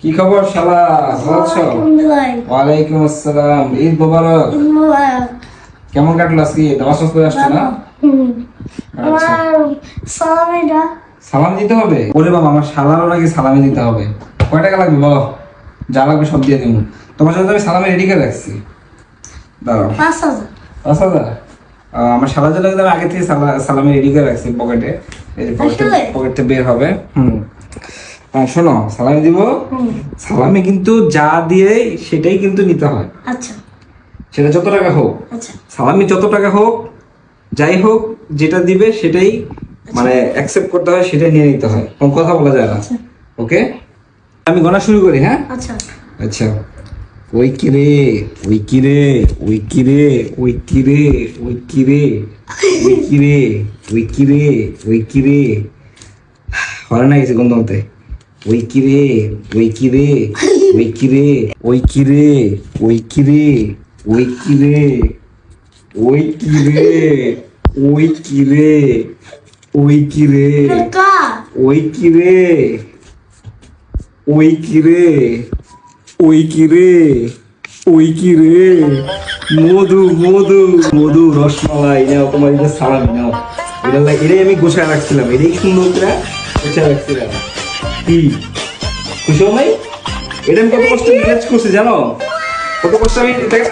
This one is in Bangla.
কি খবর শালা? ভালো আছো? ওয়ালাইকুম আসসালাম। ঈদ মোবারক। কেমন কাটলো আজকে? নামাজ পড়ে আসছো না? আচ্ছা। সালাম দিতে হবে? ওরে বাবা, আমার শালারও নাকি সালামি দিতে হবে। কয় টাকা লাগবে বলো? যা লাগবে সব দিয়ে দেবো। তোমার জন্য আমি সালামে রেডি করে রাখছি। দাঁড়াও। 5,000? আমার শালার জন্য কিন্তু আমি আগে থেকে সালামে রেডি করে রাখছি পকেটে। এই যে পকেটে বের হবে। শোনো, সালামি দিব। সালামি কিন্তু যা দিয়ে সেটাই কিন্তু নিতে হয়। আচ্ছা, সেটা যত টাকা হোক, আচ্ছা, সালামি যত টাকা হোক, যাই হোক, যেটা দিবে সেটাই মানে অ্যাকসেপ্ট করতে হয়, সেটাই নিয়ে নিতে হয়, কোনো কথা বলা যায় না। ওকে, আমি গণা শুরু করি। হ্যাঁ, আচ্ছা। আচ্ছা। ওই কিরে, ওই কিরে, ওই কিরে, ওই কিরে, ওই কিরে, ওই কিরে, ওই কিরে, ওই কিরে, হয় না কিছু গন্ধতে। ওই কিরে, ওই কিরে, ওই কিরে, ওই কিরে, ওই কিরে, ওই কিরে, ওই কিরে, ওই কিরে, ওই কিরে, ওই কিরে, ওই কিরে, ওই কিরে, ওই কিরে, মধু মধু মধু রসমালাই নাও, তোমার এটা সালামি নাও। এটাই আমি গোছায় রাখছিলাম, এটাই সুন্দর করে গোছায় রাখছিলাম। কি খুশি হও নাই? এটা আমি কত কষ্ট ম্যানেজ করছি জানো? কত কষ্ট আমি এটাকে